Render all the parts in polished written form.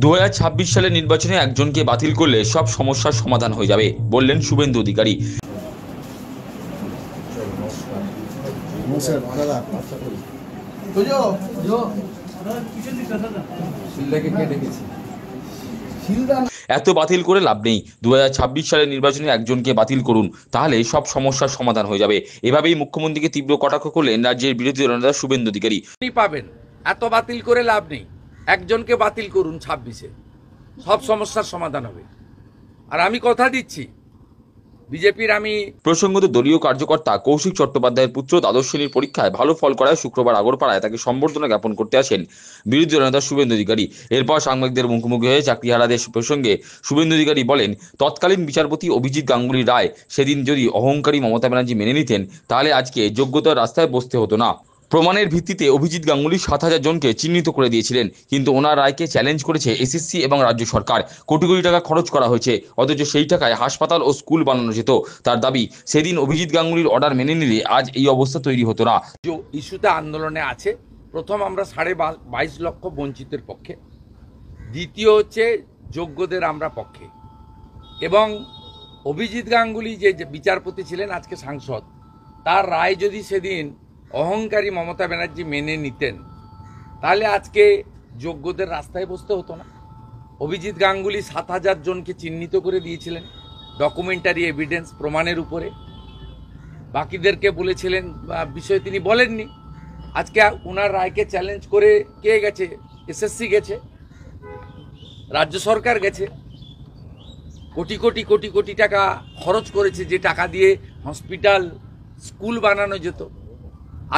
2026 সালের নির্বাচনে একজনকে বাতিল করলে সব সমস্যার সমাধান হয়ে যাবে বললেন শুভেন্দু অধিকারী। এত বাতিল করে লাভ নেই, 2026 সালের নির্বাচনে একজনকে বাতিল করুন, তাহলে সব সমস্যার সমাধান হয়ে যাবে। এভাবেই মুখ্যমন্ত্রীকে তীব্র কটাক্ষ করলেন রাজ্যের বিরোধী দলনেতা শুভেন্দু অধিকারী। পাবেন, এত বাতিল করে লাভ নেই, একজনকে বাতিল করুন 26-এ, সব সমস্যার সমাধান হবে। আর আমি কথা দিচ্ছি বিজেপির প্রসঙ্গত দলীয় কার্যকর্তা কৌশিক চট্টোপাধ্যায়ের পুত্র দ্বাদশ শ্রেণীর পরীক্ষায় ভালো ফল করায় শুক্রবার আগরপাড়ায় তাকে সম্বর্ধনা জ্ঞাপন করতে আসেন বিরোধী দলনেতা শুভেন্দু অধিকারী। এরপর সাংবাদিকদের মুখোমুখি হয়ে চাকরিহারাদের প্রসঙ্গে শুভেন্দু অধিকারী বলেন, তৎকালীন বিচারপতি অভিজিৎ গাঙ্গুলির রায় সেদিন যদি অহংকারী মমতা ব্যানার্জি মেনে নিতেন, তাহলে আজকে যোগ্যতার রাস্তায় বসতে হতো না। প্রমাণের ভিত্তিতে অভিজিৎ গাঙ্গুলি 7,000 জনকে চিহ্নিত করে দিয়েছিলেন, কিন্তু ওনার রায়কে চ্যালেঞ্জ করেছে এসএসসি এবং রাজ্য সরকার। কোটি কোটি টাকা খরচ করা হয়েছে, অথচ সেই টাকায় হাসপাতাল ও স্কুল বানানো যেত। তার দাবি, সেদিন অভিজিৎ গাঙ্গুলির অর্ডার মেনে নিলে আজ এই অবস্থা তৈরি হতো না। ইস্যুতে আন্দোলনে আছে, প্রথম আমরা 22.5 লক্ষ বঞ্চিতের পক্ষে, দ্বিতীয় হচ্ছে যোগ্যদের আমরা পক্ষে। এবং অভিজিৎ গাঙ্গুলি যে বিচারপতি ছিলেন, আজকে সাংসদ, তার রায় যদি সেদিন অহংকারী মমতা ব্যানার্জি মেনে নিতেন, তাহলে আজকে যোগ্যদের রাস্তায় বসতে হতো না। অভিজিৎ গাঙ্গুলি 7,000 জনকে চিহ্নিত করে দিয়েছিলেন ডকুমেন্টারি এভিডেন্স প্রমাণের উপরে, বাকিদেরকে বলেছিলেন বিষয় তিনি বলেননি। আজকে ওনার রায়কে চ্যালেঞ্জ করে কে গেছে? এসএসসি গেছে, রাজ্য সরকার গেছে, কোটি কোটি কোটি কোটি টাকা খরচ করেছে, যে টাকা দিয়ে হসপিটাল স্কুল বানানো যেত।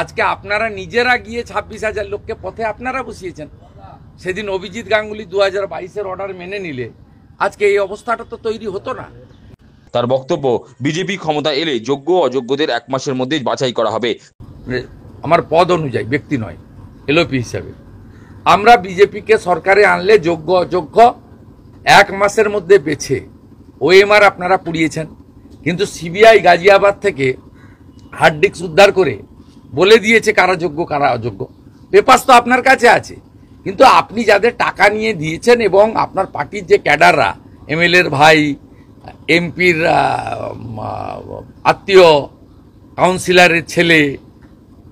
আজকে আপনারা নিজেরা গিয়ে 26,000 লোককে পথে আপনারা বসিয়েছেন। সেদিন অভিজিৎ গাঙ্গুলি 2022-এর অর্ডার মেনে নিলে আজকে এই অবস্থাটা তো তৈরি হতো না। তার বক্তব্য, বিজেপি ক্ষমতা এলে যোগ্য অযোগ্যদের 1 মাসের মধ্যে বাছাই করা হবে। আমার পদ অনুযায়ী, ব্যক্তি নয়, এলওপি হিসাবে আমরা বিজেপিকে সরকারে আনলে যোগ্য অযোগ্য 1 মাসের মধ্যে বেছে ওএমআর আপনারা পুড়িয়েছেন, কিন্তু সিবিআই গাজিয়াবাদ থেকে হার্ড ডিস্ক উদ্ধার করে বলে দিয়েছে কারা যোগ্য কারা অযোগ্য। পেপারস তো আপনার কাছে আছে, কিন্তু আপনি যাদের টাকা নিয়ে দিয়েছেন এবং আপনার পার্টির যে ক্যাডাররা, এমএলএর ভাই, এমপির আত্মীয়, কাউন্সিলরের ছেলে,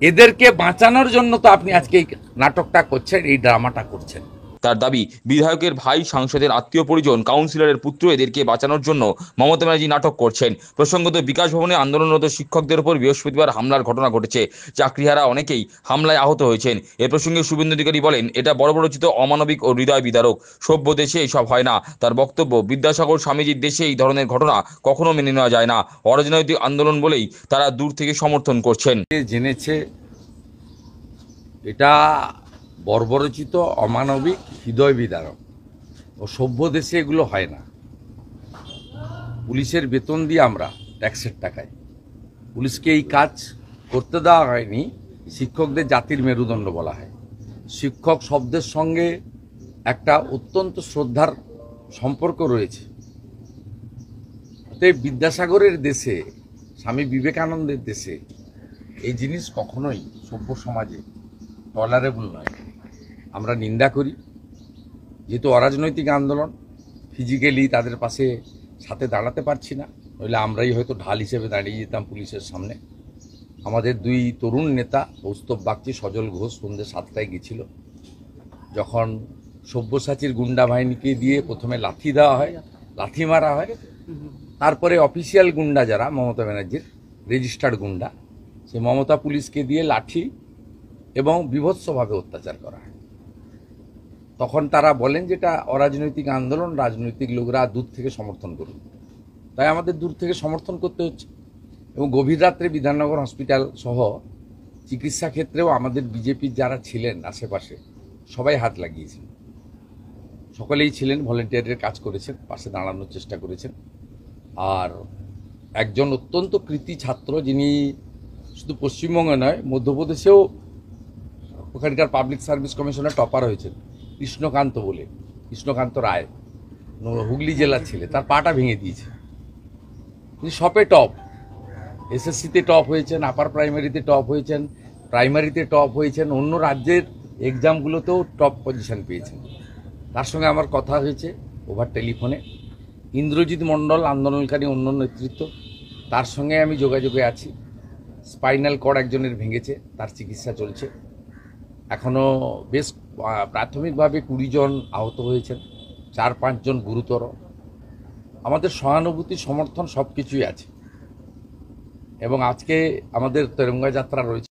এদেরকে বাঁচানোর জন্য তো আপনি আজকে এই নাটকটা করছেন, এই ড্রামাটা করছেন। তার দাবি, বিধায়কের ভাই, সাংসদের আত্মীয় পরিজন, কাউন্সিলরের পুত্র, এদেরকে বাঁচানোর জন্য মমতা ব্যানার্জি নাটক করছেন। প্রসঙ্গত বিকাশ ভবনে আন্দোলনরত শিক্ষকদের উপর বৃহস্পতিবার হামলার ঘটনা ঘটেছে। চাকরিহারা অনেকেই হামলায় আহত হয়েছেন। এ প্রসঙ্গে শুভেন্দু অধিকারী বলেন, এটা বর্বরচিত, অমানবিক ও হৃদয় বিদারক। সভ্য দেশে এইসব হয় না। তার বক্তব্য, বিদ্যাসাগর স্বামীজির দেশে এই ধরনের ঘটনা কখনো মেনে নেওয়া যায় না। অরাজনৈতিক আন্দোলন বলেই তারা দূর থেকে সমর্থন করছেন। জেনেছে এটা বর্বরচিত, অমানবিক, হৃদয় বিদারক ও সভ্য দেশে এগুলো হয় না। পুলিশের বেতন দিয়ে আমরা ট্যাক্সের টাকায় পুলিশকে এই কাজ করতে দেওয়া হয়নি। শিক্ষকদের জাতির মেরুদণ্ড বলা হয়। শিক্ষক শব্দের সঙ্গে একটা অত্যন্ত শ্রদ্ধার সম্পর্ক রয়েছে। অতএব বিদ্যাসাগরের দেশে, স্বামী বিবেকানন্দের দেশে এই জিনিস কখনোই সভ্য সমাজে টলারেবল নয়। আমরা নিন্দা করি। যেহেতু অরাজনৈতিক আন্দোলন, ফিজিক্যালি তাদের পাশে সাথে দাঁড়াতে পারছি না, নইলে আমরাই হয়তো ঢাল হিসেবে দাঁড়িয়ে যেতাম পুলিশের সামনে। আমাদের 2 তরুণ নেতা, কৌস্তব বাগচি, সজল ঘোষ, সন্ধ্যে 7টায় গেছিল। যখন সব্যসাচীর গুন্ডা বাহিনীকে দিয়ে প্রথমে লাথি দেওয়া হয়, লাথি মারা হয়, তারপরে অফিসিয়াল গুন্ডা যারা মমতা ব্যানার্জির রেজিস্টার্ড গুন্ডা, সে মমতা পুলিশকে দিয়ে লাঠি এবং বিভৎসভাবে অত্যাচার করা হয়। তখন তারা বলেন যেটা অরাজনৈতিক আন্দোলন, রাজনৈতিক লোকরা দূর থেকে সমর্থন করুন। তাই আমাদের দূর থেকে সমর্থন করতে হচ্ছে। এবং গভীর রাত্রে বিধাননগর হসপিটাল সহ চিকিৎসা ক্ষেত্রেও আমাদের বিজেপির যারা ছিলেন আশেপাশে সবাই হাত লাগিয়েছেন। সকলেই ছিলেন, ভলেন্টিয়ারের কাজ করেছেন, পাশে দাঁড়ানোর চেষ্টা করেছেন। আর একজন অত্যন্ত কৃতী ছাত্র, যিনি শুধু পশ্চিমবঙ্গে নয়, মধ্যপ্রদেশেও ওখানকার পাবলিক সার্ভিস কমিশনের টপার হয়েছেন, কৃষ্ণকান্ত বলে, কৃষ্ণকান্ত রায়, হুগলি জেলার ছেলে, তার পাটা ভেঙে দিয়েছে। তিনি সপে টপ, এসএসসিতে টপ হয়েছেন, আপার প্রাইমারিতে টপ হয়েছেন, প্রাইমারিতে টপ হয়েছেন, অন্য রাজ্যের এক্সামগুলোতেও টপ পজিশন পেয়েছেন। তার সঙ্গে আমার কথা হয়েছে ওভার টেলিফোনে। ইন্দ্রজিৎ মণ্ডল আন্দোলনকারী অন্য নেতৃত্ব, তার সঙ্গে আমি যোগাযোগে আছি। স্পাইনাল কর্ড একজনের ভেঙেছে, তার চিকিৎসা চলছে। এখনও বেশ প্রাথমিকভাবে 20 জন আহত হয়েছেন, 4-5 জন গুরুতর। আমাদের সহানুভূতি সমর্থন সব কিছুই আছে। এবং আজকে আমাদের তেরঙ্গা যাত্রা রয়েছে।